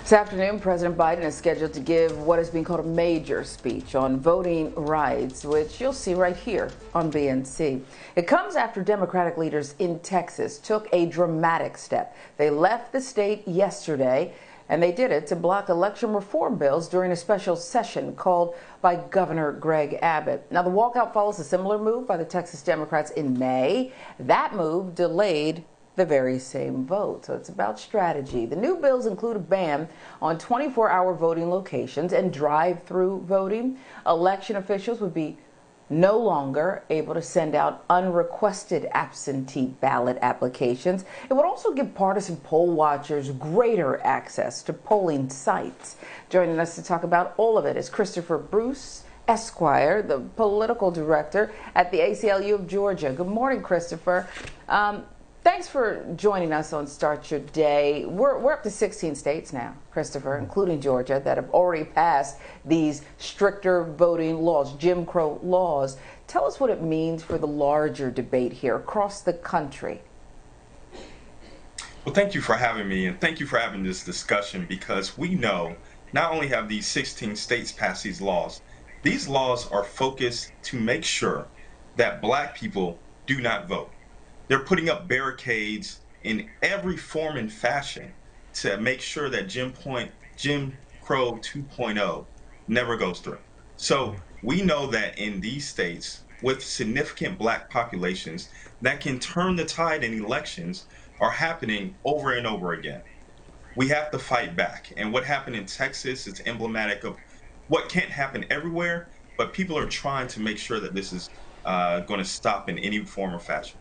This afternoon, President Biden is scheduled to give what is being called a major speech on voting rights, which you'll see right here on BNC. It comes after Democratic leaders in Texas took a dramatic step. They left the state yesterday, and they did it to block election reform bills during a special session called by Governor Greg Abbott. Now, the walkout follows a similar move by the Texas Democrats in May. That move delayed the very same vote. So it's about strategy. The new bills include a ban on 24-hour voting locations and drive-through voting. Election officials would be no longer able to send out unrequested absentee ballot applications. It would also give partisan poll watchers greater access to polling sites. Joining us to talk about all of it is Christopher Bruce Esq, the political director at the ACLU of Georgia. Good morning, Christopher. Thanks for joining us on Start Your Day. We're up to 16 states now, Christopher, including Georgia, that have already passed these stricter voting laws, Jim Crow laws. Tell us what it means for the larger debate here across the country. Well, thank you for having me, and thank you for having this discussion, because we know not only have these 16 states passed these laws are focused to make sure that Black people do not vote. They're putting up barricades in every form and fashion to make sure that Jim Crow 2.0 never goes through. So we know that in these states with significant Black populations, that can turn the tide in elections are happening over and over again. We have to fight back. And what happened in Texas is emblematic of what can't happen everywhere, but people are trying to make sure that this is going to stop in any form or fashion.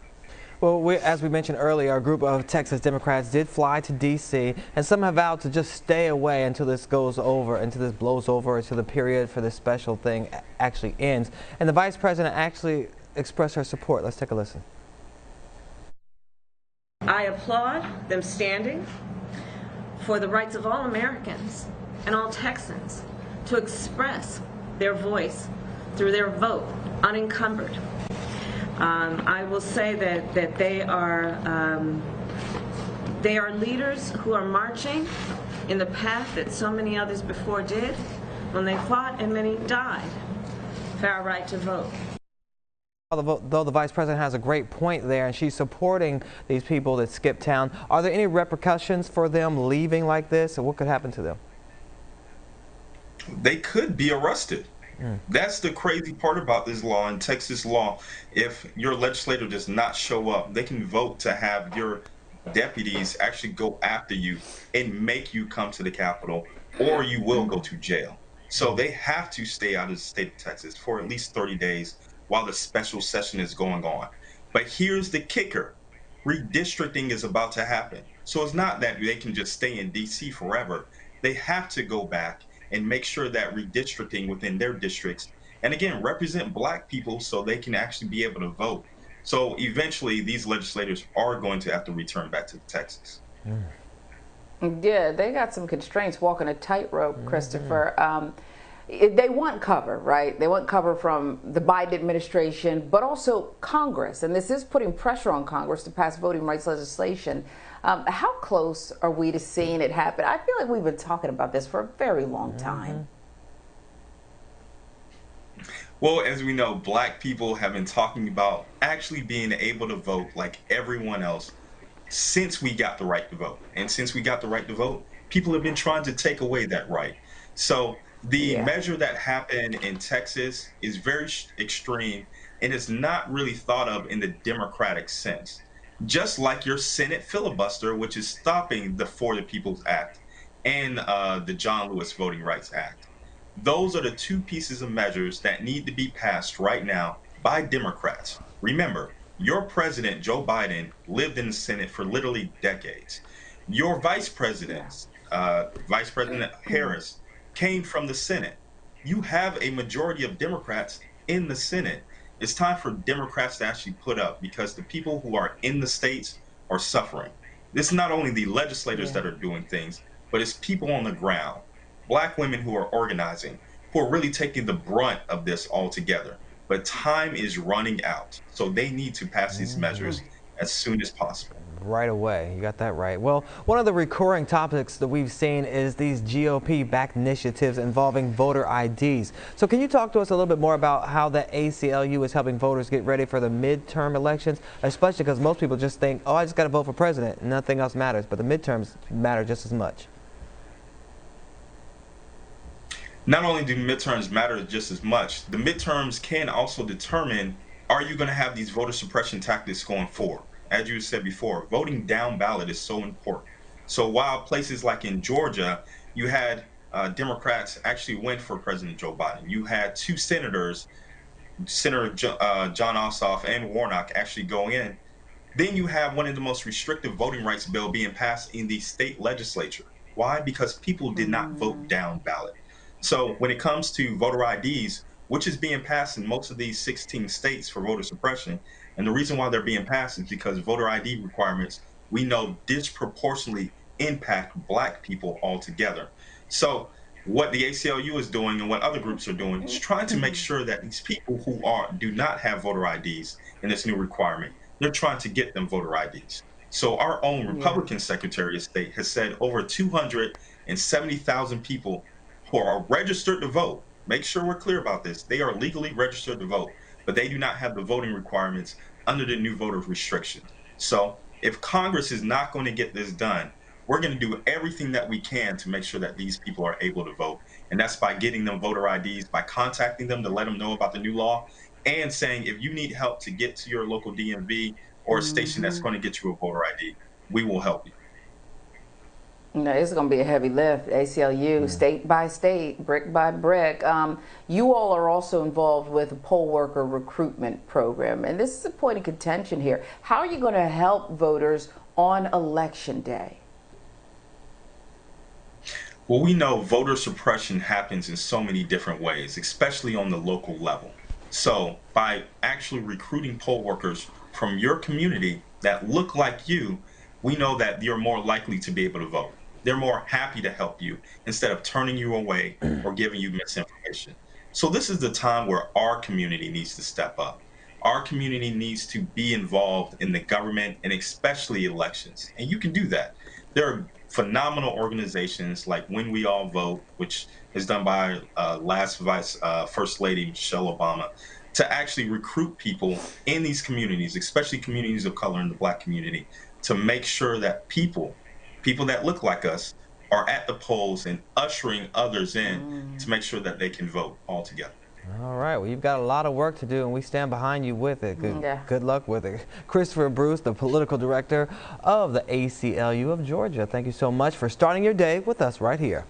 Well, as we mentioned earlier, a group of Texas Democrats did fly to D.C., and some have vowed to just stay away until this goes over, until this blows over, until the period for this special thing actually ends. And the Vice President actually expressed her support. Let's take a listen. I applaud them standing for the rights of all Americans and all Texans to express their voice through their vote unencumbered. I will say that they are leaders who are marching in the path that so many others before did when they fought and many died for our right to vote. Though the Vice President has a great point there, and she's supporting these people that skip town, are there any repercussions for them leaving like this, and what could happen to them? They could be arrested. That's the crazy part about this law. In Texas law, if your legislator does not show up, they can vote to have your deputies actually go after you and make you come to the Capitol, or you will go to jail. So they have to stay out of the state of Texas for at least 30 days while the special session is going on. But here's the kicker. Redistricting is about to happen. So it's not that they can just stay in DC forever. They have to go back and make sure that redistricting within their districts, and again, represent Black people so they can actually be able to vote. So eventually these legislators are going to have to return back to Texas. Yeah, they got some constraints walking a tightrope, Christopher. They want cover, right? They want cover from the Biden administration, but also Congress. And this is putting pressure on Congress to pass voting rights legislation. How close are we to seeing it happen? I feel like we've been talking about this for a very long time. Well, as we know, Black people have been talking about actually being able to vote like everyone else since we got the right to vote. And since we got the right to vote, people have been trying to take away that right. So the measure that happened in Texas is very extreme, and it's not really thought of in the democratic sense. Just like your Senate filibuster, which is stopping the For the People's Act and the John Lewis Voting Rights Act. Those are the two pieces of measures that need to be passed right now by Democrats. Remember, your president, Joe Biden, lived in the Senate for literally decades. Your Vice President Harris, came from the Senate. You have a majority of Democrats in the Senate. It's time for Democrats to actually put up, because the people who are in the states are suffering. This is not only the legislators that are doing things, but it's people on the ground, Black women who are organizing, who are really taking the brunt of this altogether. But time is running out, so they need to pass these measures as soon as possible. right away. You got that right. Well, one of the recurring topics that we've seen is these GOP-backed initiatives involving voter IDs. So can you talk to us a little bit more about how the ACLU is helping voters get ready for the midterm elections, especially because most people just think, oh, I just got to vote for president and nothing else matters, but the midterms matter just as much. Not only do midterms matter just as much, the midterms can also determine, are you going to have these voter suppression tactics going forward? As you said before, voting down ballot is so important. So while places like in Georgia, you had Democrats actually win for President Joe Biden. You had two senators, Senator John Ossoff and Warnock, actually go in. Then you have one of the most restrictive voting rights bill being passed in the state legislature. Why? Because people did not vote down ballot. So when it comes to voter IDs, which is being passed in most of these 16 states for voter suppression, and the reason why they're being passed is because voter ID requirements, we know, disproportionately impact Black people altogether. So what the ACLU is doing and what other groups are doing is trying to make sure that these people who do not have voter IDs in this new requirement, they're trying to get them voter IDs. So our own Republican Secretary of State has said over 270,000 people who are registered to vote. Make sure we're clear about this. They are legally registered to vote, but they do not have the voting requirements under the new voter restrictions. So if Congress is not going to get this done, we're going to do everything that we can to make sure that these people are able to vote. And that's by getting them voter IDs, by contacting them to let them know about the new law, and saying if you need help to get to your local DMV or a station that's going to get you a voter ID, we will help you. You know, it's going to be a heavy lift. ACLU, state by state, brick by brick. You all are also involved with a poll worker recruitment program, and this is a point of contention here. How are you going to help voters on Election Day? Well, we know voter suppression happens in so many different ways, especially on the local level. So by actually recruiting poll workers from your community that look like you, we know that you're more likely to be able to vote. They're more happy to help you instead of turning you away or giving you misinformation. So this is the time where our community needs to step up. Our community needs to be involved in the government and especially elections. And you can do that. There are phenomenal organizations like When We All Vote, which is done by last First Lady Michelle Obama, to actually recruit people in these communities, especially communities of color in the Black community, to make sure that people that look like us are at the polls and ushering others in to make sure that they can vote all together. All right. Well, you've got a lot of work to do, and we stand behind you with it. Good luck with it. Christopher Bruce, the political director of the ACLU of Georgia. Thank you so much for starting your day with us right here.